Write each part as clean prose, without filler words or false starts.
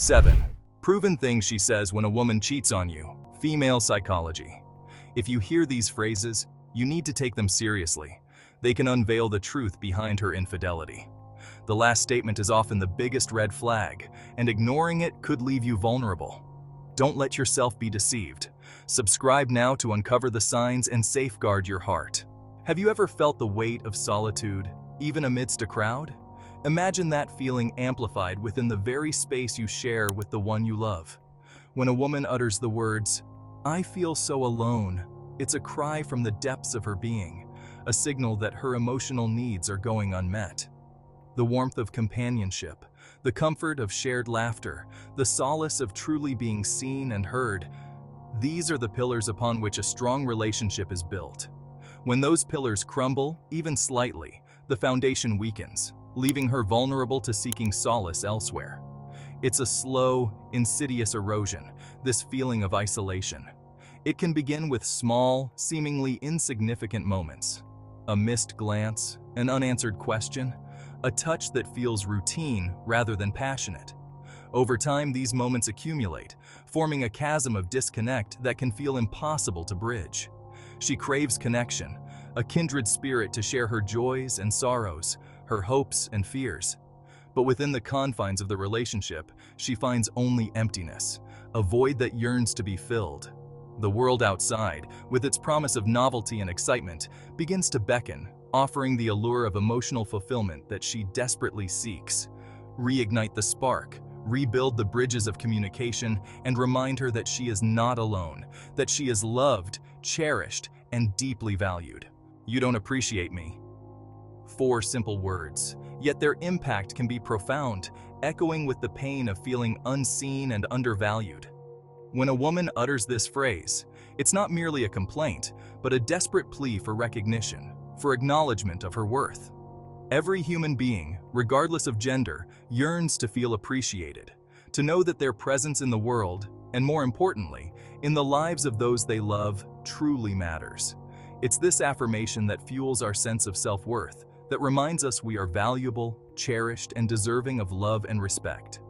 7. Proven things she says when a woman cheats on you. Female psychology. If you hear these phrases, you need to take them seriously. They can unveil the truth behind her infidelity. The last statement is often the biggest red flag, and ignoring it could leave you vulnerable. Don't let yourself be deceived. Subscribe now to uncover the signs and safeguard your heart. Have you ever felt the weight of solitude, even amidst a crowd? Imagine that feeling amplified within the very space you share with the one you love. When a woman utters the words, "I feel so alone," it's a cry from the depths of her being, a signal that her emotional needs are going unmet. The warmth of companionship, the comfort of shared laughter, the solace of truly being seen and heard, these are the pillars upon which a strong relationship is built. When those pillars crumble, even slightly, the foundation weakens, leaving her vulnerable to seeking solace elsewhere. It's a slow, insidious erosion, this feeling of isolation. It can begin with small, seemingly insignificant moments. A missed glance, an unanswered question, a touch that feels routine rather than passionate. Over time, these moments accumulate, forming a chasm of disconnect that can feel impossible to bridge. She craves connection, a kindred spirit to share her joys and sorrows, her hopes and fears. But within the confines of the relationship, she finds only emptiness, a void that yearns to be filled. The world outside, with its promise of novelty and excitement, begins to beckon, offering the allure of emotional fulfillment that she desperately seeks. Reignite the spark, rebuild the bridges of communication, and remind her that she is not alone, that she is loved, cherished, and deeply valued. "You don't appreciate me." 4 simple words, yet their impact can be profound, echoing with the pain of feeling unseen and undervalued. When a woman utters this phrase, it's not merely a complaint, but a desperate plea for recognition, for acknowledgement of her worth. Every human being, regardless of gender, yearns to feel appreciated, to know that their presence in the world, and more importantly, in the lives of those they love, truly matters. It's this affirmation that fuels our sense of self-worth, that reminds us we are valuable, cherished, and deserving of love and respect.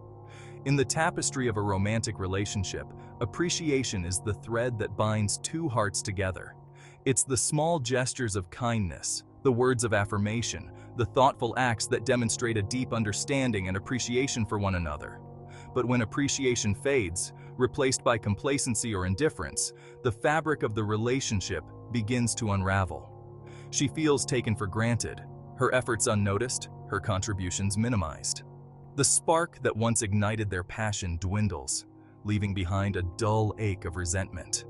In the tapestry of a romantic relationship, appreciation is the thread that binds 2 hearts together. It's the small gestures of kindness, the words of affirmation, the thoughtful acts that demonstrate a deep understanding and appreciation for one another. But when appreciation fades, replaced by complacency or indifference, the fabric of the relationship begins to unravel. She feels taken for granted, her efforts unnoticed, her contributions minimized. The spark that once ignited their passion dwindles, leaving behind a dull ache of resentment.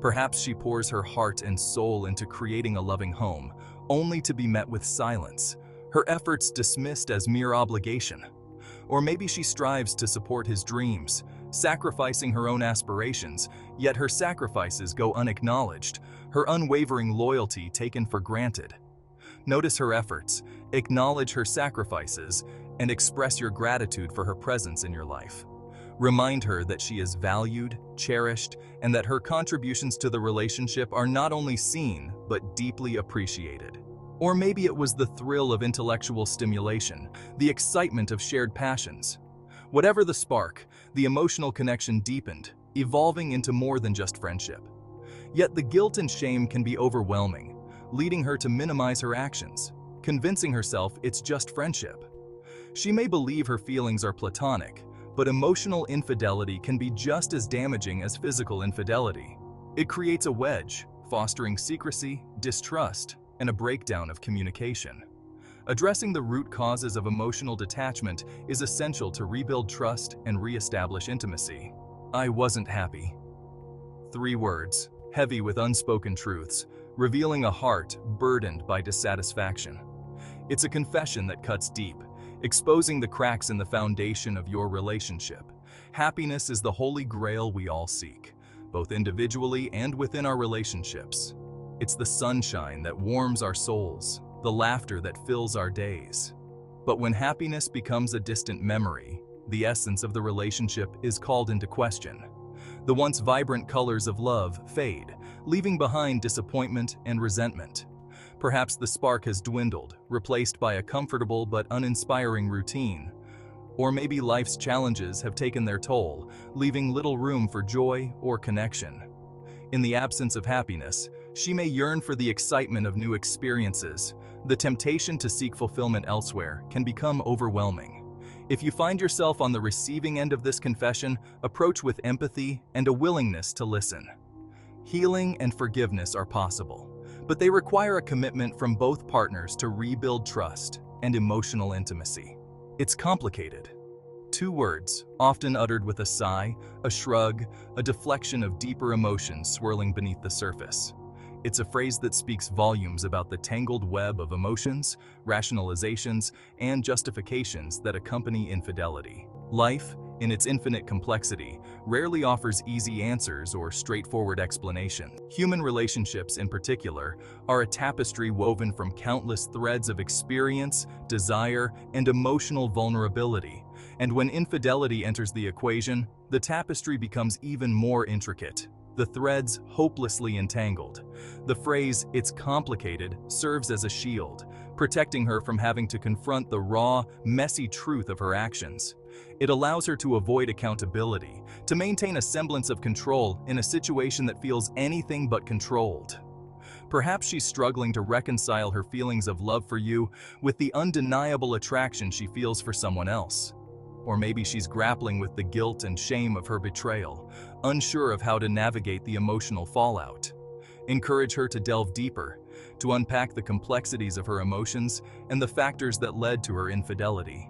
Perhaps she pours her heart and soul into creating a loving home, only to be met with silence, her efforts dismissed as mere obligation. Or maybe she strives to support his dreams, sacrificing her own aspirations, yet her sacrifices go unacknowledged, her unwavering loyalty taken for granted. Notice her efforts, acknowledge her sacrifices, and express your gratitude for her presence in your life. Remind her that she is valued, cherished, and that her contributions to the relationship are not only seen, but deeply appreciated. Or maybe it was the thrill of intellectual stimulation, the excitement of shared passions. Whatever the spark, the emotional connection deepened, evolving into more than just friendship. Yet the guilt and shame can be overwhelming, leading her to minimize her actions, convincing herself it's just friendship. She may believe her feelings are platonic, but emotional infidelity can be just as damaging as physical infidelity. It creates a wedge, fostering secrecy, distrust, and a breakdown of communication. Addressing the root causes of emotional detachment is essential to rebuild trust and reestablish intimacy. "I wasn't happy." 3 words, heavy with unspoken truths, revealing a heart burdened by dissatisfaction. It's a confession that cuts deep, exposing the cracks in the foundation of your relationship. Happiness is the holy grail we all seek, both individually and within our relationships. It's the sunshine that warms our souls, the laughter that fills our days. But when happiness becomes a distant memory, the essence of the relationship is called into question. The once vibrant colors of love fade, leaving behind disappointment and resentment. Perhaps the spark has dwindled, replaced by a comfortable but uninspiring routine. Or maybe life's challenges have taken their toll, leaving little room for joy or connection. In the absence of happiness, she may yearn for the excitement of new experiences. The temptation to seek fulfillment elsewhere can become overwhelming. If you find yourself on the receiving end of this confession, approach with empathy and a willingness to listen. Healing and forgiveness are possible, but they require a commitment from both partners to rebuild trust and emotional intimacy. It's complicated. 2 words, often uttered with a sigh, a shrug, a deflection of deeper emotions swirling beneath the surface. It's a phrase that speaks volumes about the tangled web of emotions, rationalizations, and justifications that accompany infidelity. Life, in its infinite complexity, rarely offers easy answers or straightforward explanations. Human relationships, in particular, are a tapestry woven from countless threads of experience, desire, and emotional vulnerability. And when infidelity enters the equation, the tapestry becomes even more intricate. The threads hopelessly entangled. The phrase, "it's complicated," serves as a shield, protecting her from having to confront the raw, messy truth of her actions. It allows her to avoid accountability, to maintain a semblance of control in a situation that feels anything but controlled. Perhaps she's struggling to reconcile her feelings of love for you with the undeniable attraction she feels for someone else. Or maybe she's grappling with the guilt and shame of her betrayal, unsure of how to navigate the emotional fallout. Encourage her to delve deeper, to unpack the complexities of her emotions and the factors that led to her infidelity.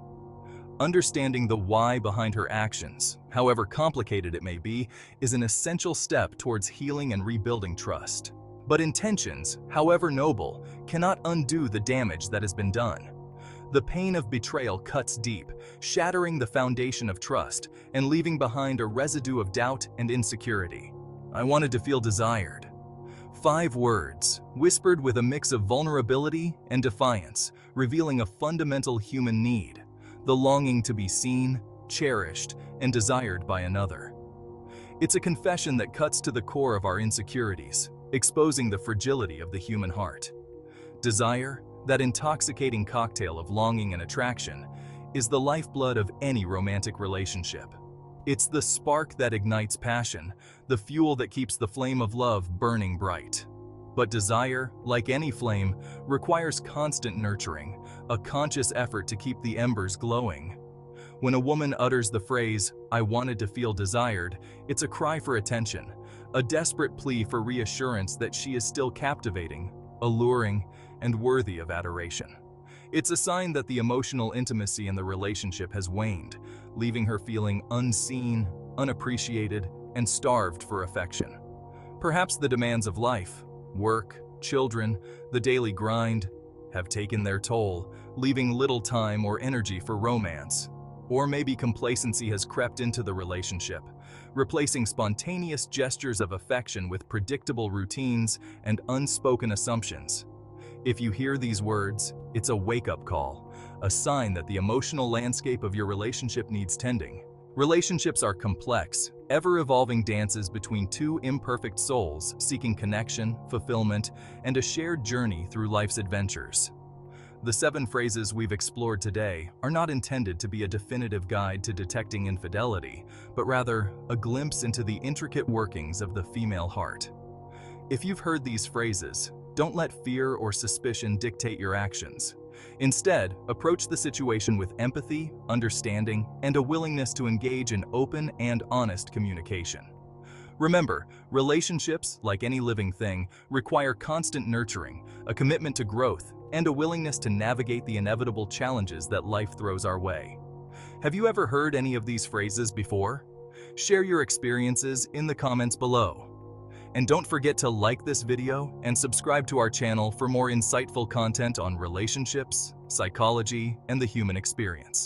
Understanding the why behind her actions, however complicated it may be, is an essential step towards healing and rebuilding trust. But intentions, however noble, cannot undo the damage that has been done. The pain of betrayal cuts deep, shattering the foundation of trust and leaving behind a residue of doubt and insecurity. I wanted to feel desired. 5 words, whispered with a mix of vulnerability and defiance, revealing a fundamental human need, the longing to be seen, cherished, and desired by another. It's a confession that cuts to the core of our insecurities, exposing the fragility of the human heart. Desire, that intoxicating cocktail of longing and attraction, is the lifeblood of any romantic relationship. It's the spark that ignites passion, the fuel that keeps the flame of love burning bright. But desire, like any flame, requires constant nurturing, a conscious effort to keep the embers glowing. When a woman utters the phrase, "I wanted to feel desired," it's a cry for attention, a desperate plea for reassurance that she is still captivating, alluring, and worthy of adoration. It's a sign that the emotional intimacy in the relationship has waned, leaving her feeling unseen, unappreciated, and starved for affection. Perhaps the demands of life, work, children, the daily grind, have taken their toll, leaving little time or energy for romance. Or maybe complacency has crept into the relationship, replacing spontaneous gestures of affection with predictable routines and unspoken assumptions. If you hear these words, it's a wake-up call, a sign that the emotional landscape of your relationship needs tending. Relationships are complex, ever-evolving dances between 2 imperfect souls seeking connection, fulfillment, and a shared journey through life's adventures. The 7 phrases we've explored today are not intended to be a definitive guide to detecting infidelity, but rather a glimpse into the intricate workings of the female heart. If you've heard these phrases, don't let fear or suspicion dictate your actions. Instead, approach the situation with empathy, understanding, and a willingness to engage in open and honest communication. Remember, relationships, like any living thing, require constant nurturing, a commitment to growth, and a willingness to navigate the inevitable challenges that life throws our way. Have you ever heard any of these phrases before? Share your experiences in the comments below. And don't forget to like this video and subscribe to our channel for more insightful content on relationships, psychology, and the human experience.